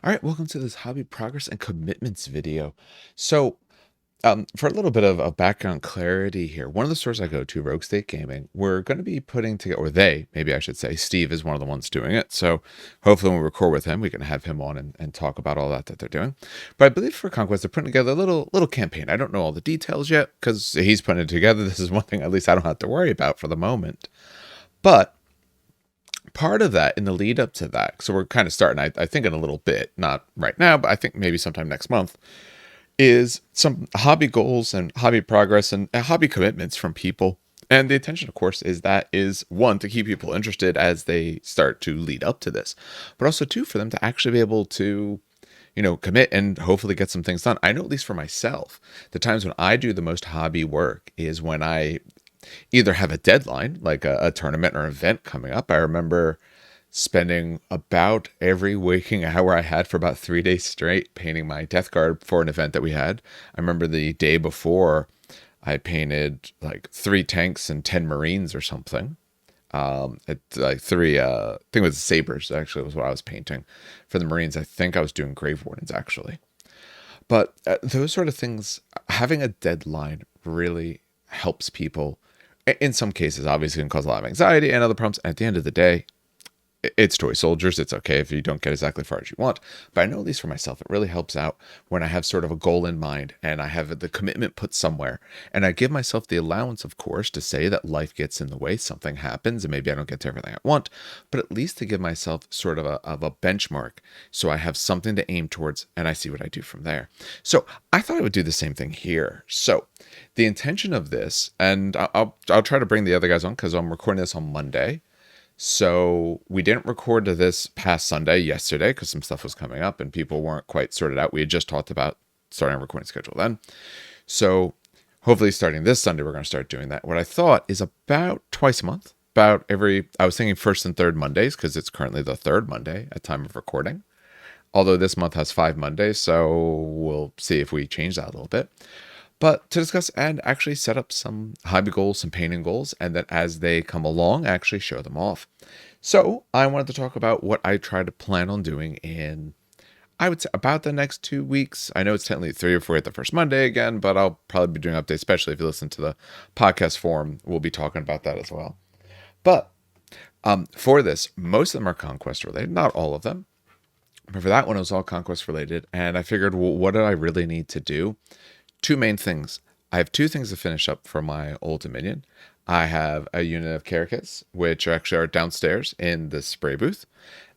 All right, welcome to this hobby progress and commitments video. So, for a little bit of background clarity here, one of the stores I go to, Rogue State Gaming, we're going to be putting together, or they, maybe I should say, Steve is one of the ones doing it. So, hopefully, when we record with him, we can have him on and talk about all that they're doing. But I believe for Conquest, they're putting together a little campaign. I don't know all the details yet because he's putting it together. This is one thing at least I don't have to worry about for the moment. But part of that in the lead up to that, so we're kind of starting, I think, in a little bit, not right now, but I think maybe sometime next month, is some hobby goals and hobby progress and hobby commitments from people. And the intention, of course, is one, to keep people interested as they start to lead up to this, but also two, for them to actually be able to, commit and hopefully get some things done. I know, at least for myself, the times when I do the most hobby work is when I either have a deadline, like a tournament or event coming up. I remember spending about every waking hour I had for about 3 days straight painting my death guard for an event that we had. I remember the day before I painted like 3 tanks and 10 Marines or something. Like three, I think it was sabers actually was what I was painting for the Marines. I think I was doing Grave Wardens actually. But those sort of things, having a deadline really helps people. In some cases, obviously, can cause a lot of anxiety and other problems. At the end of the day, it's toy soldiers. It's okay if you don't get exactly as far as you want. But I know, at least for myself, it really helps out when I have sort of a goal in mind and I have the commitment put somewhere. And I give myself the allowance, of course, to say that life gets in the way, something happens, and maybe I don't get to everything I want. But at least to give myself sort of a benchmark so I have something to aim towards and I see what I do from there. So I thought I would do the same thing here. So the intention of this, and I'll try to bring the other guys on because I'm recording this on Monday. So we didn't record to this past Sunday yesterday because some stuff was coming up and people weren't quite sorted out. We had just talked about starting a recording schedule then. So hopefully starting this Sunday, we're going to start doing that. What I thought is about twice a month, I was thinking first and third Mondays because it's currently the third Monday at time of recording. Although this month has 5 Mondays, so we'll see if we change that a little bit. But to discuss and actually set up some hobby goals, some painting goals, and then as they come along, actually show them off. So I wanted to talk about what I try to plan on doing in, I would say, about the next 2 weeks. I know it's technically 3 or 4 at the first Monday again, but I'll probably be doing updates, especially if you listen to the podcast form. We'll be talking about that as well. But for this, most of them are conquest related, not all of them. But for that one, it was all conquest related. And I figured, well, what do I really need to do? Two main things. I have two things to finish up for my Old Dominion. I have a unit of Caracass, which actually are downstairs in the spray booth,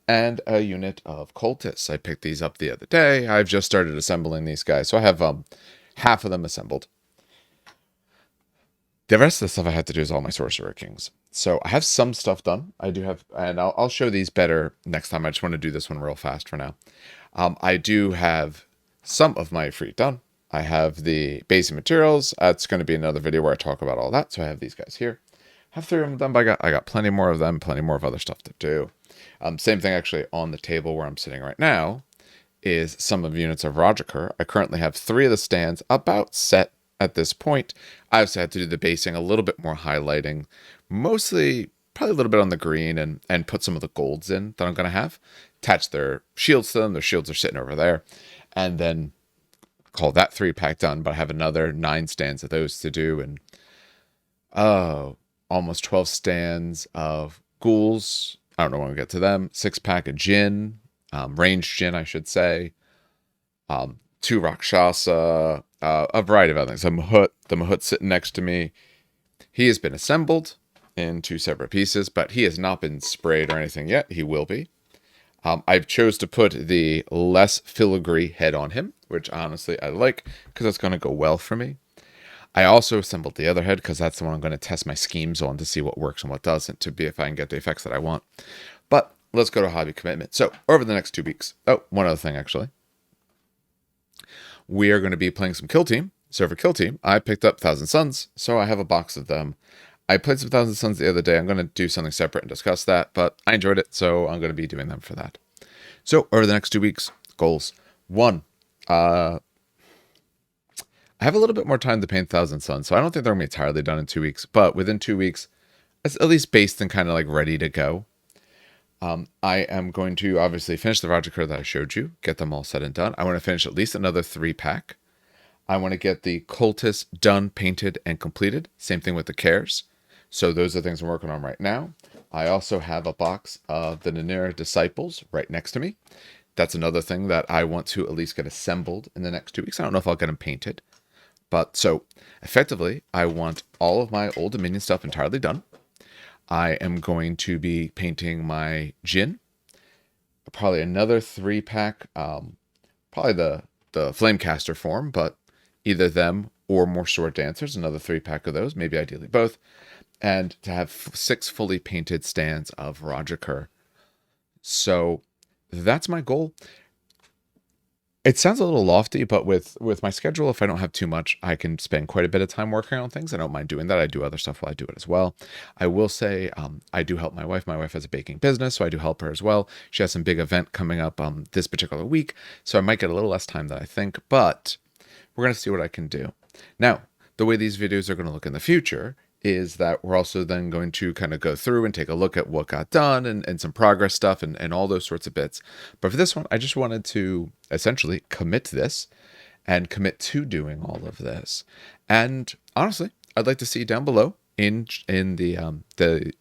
and a unit of Cultists. I picked these up the other day. I've just started assembling these guys, so I have half of them assembled. The rest of the stuff I had to do is all my Sorcerer Kings. So I have some stuff done. I do have, and I'll show these better next time. I just want to do this one real fast for now. I do have some of my free done. I have the basic materials. That's going to be another video where I talk about all that. So I have these guys here. I have 3 of them done, but I got plenty more of them, plenty more of other stuff to do. Same thing actually on the table where I'm sitting right now is some of the units of Roger. I currently have 3 of the stands about set at this point. I also had to do the basing, a little bit more highlighting, mostly probably a little bit on the green and put some of the golds in that I'm going to have. Attach their shields to them. Their shields are sitting over there. And then call that 3-pack done, but I have another 9 stands of those to do, and almost 12 stands of ghouls. I don't know when we get to them. 6-pack of Jinn, ranged Jinn, I should say. 2 Rakshasa, a variety of other things. The Mahut sitting next to me. He has been assembled in 2 separate pieces, but he has not been sprayed or anything yet. He will be. I've chose to put the less filigree head on him, which honestly I like because it's going to go well for me. I also assembled the other head because that's the one I'm going to test my schemes on to see what works and what doesn't, to be if I can get the effects that I want. But let's go to hobby commitment. So over the next 2 weeks, one other thing actually. We are going to be playing some Kill Team. So for Kill Team, I picked up Thousand Suns, so I have a box of them. I played some Thousand Suns the other day. I'm going to do something separate and discuss that, but I enjoyed it, so I'm going to be doing them for that. So over the next 2 weeks, goals. 1, I have a little bit more time to paint Thousand Suns, so I don't think they're going to be entirely done in 2 weeks, but within 2 weeks, it's at least based and kind of like ready to go. I am going to obviously finish the Roger that I showed you, get them all said and done. I want to finish at least another 3-pack. I want to get the Cultist done, painted, and completed. Same thing with the Cares. So those are things I'm working on right now. I also have a box of the Nanera Disciples right next to me. That's another thing that I want to at least get assembled in the next 2 weeks. I don't know if I'll get them painted. But so effectively, I want all of my Old Dominion stuff entirely done. I am going to be painting my Jin. Probably another 3-pack. Probably the Flamecaster form, but either them or more Sword Dancers. Another 3-pack of those, maybe ideally both. And to have 6 fully painted stands of Roger Kerr. So that's my goal. It sounds a little lofty, but with my schedule, if I don't have too much, I can spend quite a bit of time working on things. I don't mind doing that. I do other stuff while I do it as well. I will say I do help my wife. My wife has a baking business, so I do help her as well. She has some big event coming up this particular week, so I might get a little less time than I think, but we're going to see what I can do. Now, the way these videos are going to look in the future is that we're also then going to kind of go through and take a look at what got done and some progress stuff and all those sorts of bits. But for this one, I just wanted to essentially commit this and commit to doing all of this. And honestly, I'd like to see down below in the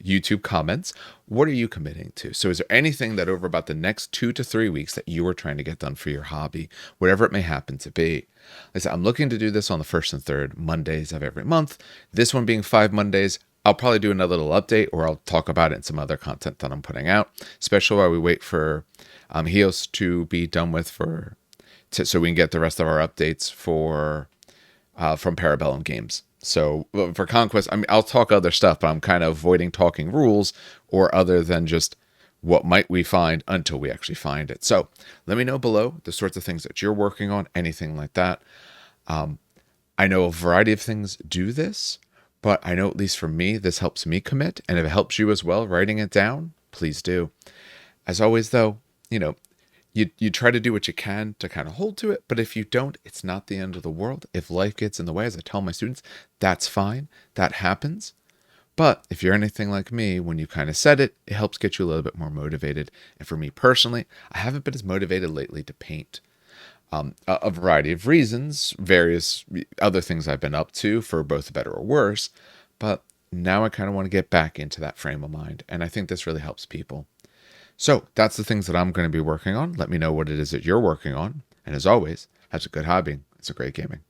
YouTube comments, what are you committing to? So is there anything that over about the next 2 to 3 weeks that you are trying to get done for your hobby, whatever it may happen to be? Like I said, I'm looking to do this on the 1st and 3rd Mondays of every month. This one being 5 Mondays. I'll probably do another little update, or I'll talk about it in some other content that I'm putting out, especially while we wait for Hios to be done with so we can get the rest of our updates from Parabellum Games. So for Conquest, I mean, I'll talk other stuff, but I'm kind of avoiding talking rules or other than just what might we find until we actually find it. So let me know below the sorts of things that you're working on, anything like that. I know a variety of things do this, but I know at least for me, this helps me commit. And if it helps you as well, writing it down, please do. As always, though, you try to do what you can to kind of hold to it, but if you don't, it's not the end of the world. If life gets in the way, as I tell my students, that's fine. That happens. But if you're anything like me, when you kind of said it, it helps get you a little bit more motivated. And for me personally, I haven't been as motivated lately to paint. A variety of reasons, various other things I've been up to for both better or worse. But now I kind of want to get back into that frame of mind. And I think this really helps people. So that's the things that I'm going to be working on. Let me know what it is that you're working on. And as always, have a good hobby. It's a great gaming.